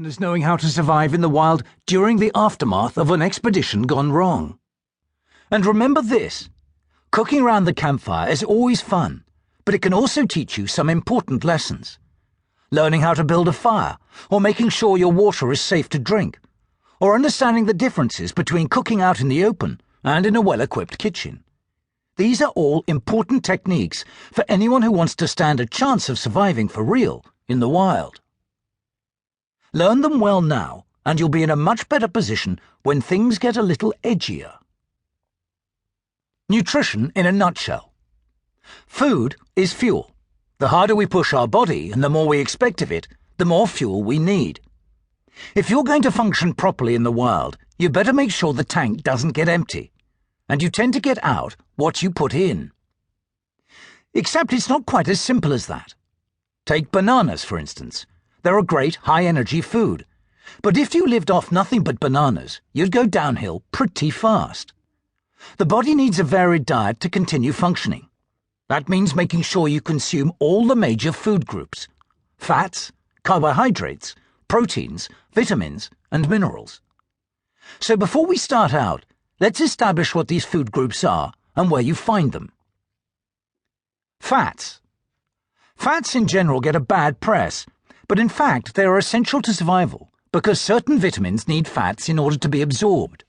as knowing how to survive in the wild during the aftermath of an expedition gone wrong. And remember this, cooking around the campfire is always fun, but it can also teach you some important lessons. Learning how to build a fire, or making sure your water is safe to drink, or understanding the differences between cooking out in the open and in a well-equipped kitchen. These are all important techniques for anyone who wants to stand a chance of surviving for real in the wild. Learn them well now, and you'll be in a much better position when things get a little edgier. Nutrition in a nutshell. Food is fuel. The harder we push our body and the more we expect of it, the more fuel we need. If you're going to function properly in the wild, you better make sure the tank doesn't get empty, and you tend to get out what you put in. Except it's not quite as simple as that. Take bananas, for instance. They're a great high-energy food, but if you lived off nothing but bananas, you'd go downhill pretty fast. The body needs a varied diet to continue functioning. That means making sure you consume all the major food groups: fats, carbohydrates, proteins, vitamins, and minerals. So before we start out, let's establish what these food groups are and where you find them. Fats. Fats in general get a bad press, but in fact they are essential to survival because certain vitamins need fats in order to be absorbed.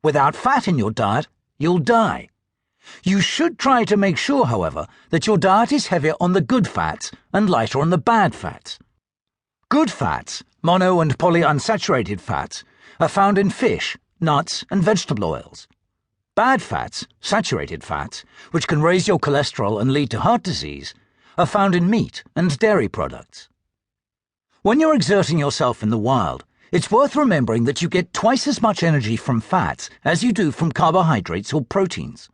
Without fat in your diet, you'll die. You should try to make sure, however, that your diet is heavier on the good fats and lighter on the bad fats. Good fats, mono and polyunsaturated fats, are found in fish, nuts, and vegetable oils. Bad fats, saturated fats, which can raise your cholesterol and lead to heart disease, are found in meat and dairy products. When you're exerting yourself in the wild, it's worth remembering that you get twice as much energy from fats as you do from carbohydrates or proteins.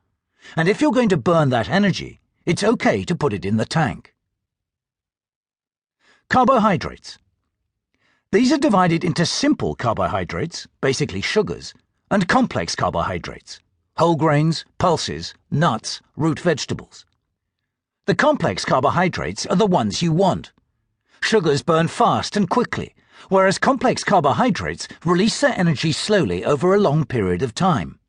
And if you're going to burn that energy, it's okay to put it in the tank. Carbohydrates. These are divided into simple carbohydrates, basically sugars, and complex carbohydrates, whole grains, pulses, nuts, root vegetables. The complex carbohydrates are the ones you want. Sugars burn fast and quickly, whereas complex carbohydrates release their energy slowly over a long period of time.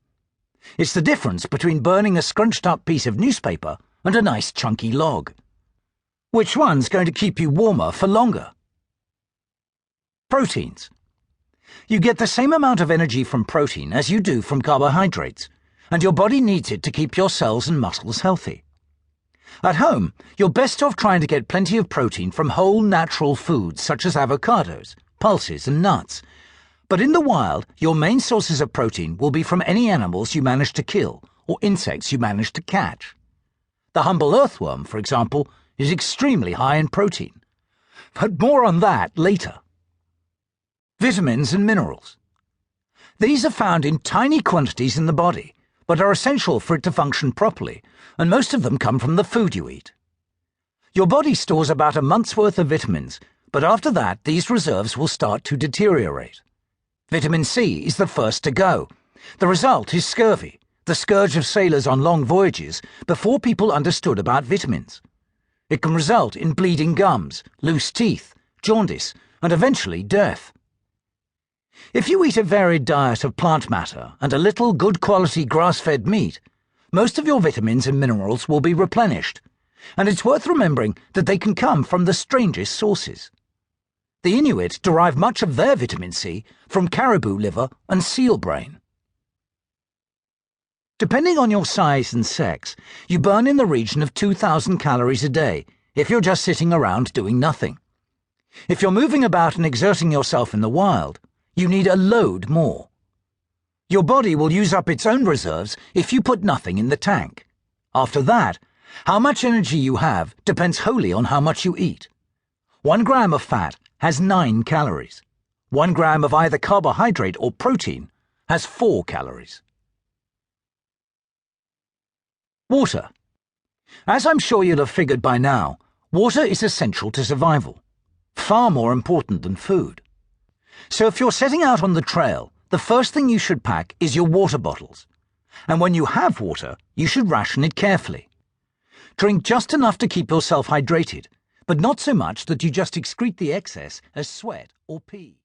It's the difference between burning a scrunched-up piece of newspaper and a nice chunky log. Which one's going to keep you warmer for longer? Proteins. You get the same amount of energy from protein as you do from carbohydrates, and your body needs it to keep your cells and muscles healthy. At home, you're best off trying to get plenty of protein from whole natural foods such as avocados, pulses, and nuts. But in the wild, your main sources of protein will be from any animals you manage to kill or insects you manage to catch. The humble earthworm, for example, is extremely high in protein. But more on that later. Vitamins and minerals. These are found in tiny quantities in the body, but are essential for it to function properly, and most of them come from the food you eat. Your body stores about a month's worth of vitamins, but after that these reserves will start to deteriorate. Vitamin C is the first to go. The result is scurvy, the scourge of sailors on long voyages before people understood about vitamins. It can result in bleeding gums, loose teeth, jaundice, and eventually death. If you eat a varied diet of plant matter and a little good-quality grass-fed meat, most of your vitamins and minerals will be replenished, and it's worth remembering that they can come from the strangest sources. The Inuit derive much of their vitamin C from caribou liver and seal brain. Depending on your size and sex, you burn in the region of 2,000 calories a day if you're just sitting around doing nothing. If you're moving about and exerting yourself in the wild, you need a load more. Your body will use up its own reserves if you put nothing in the tank. After that, how much energy you have depends wholly on how much you eat. 1 gram of fat has 9 calories. 1 gram of either carbohydrate or protein has 4 calories. Water. As I'm sure you'll have figured by now, water is essential to survival, far more important than food. So if you're setting out on the trail, the first thing you should pack is your water bottles. And when you have water, you should ration it carefully. Drink just enough to keep yourself hydrated, but not so much that you just excrete the excess as sweat or pee.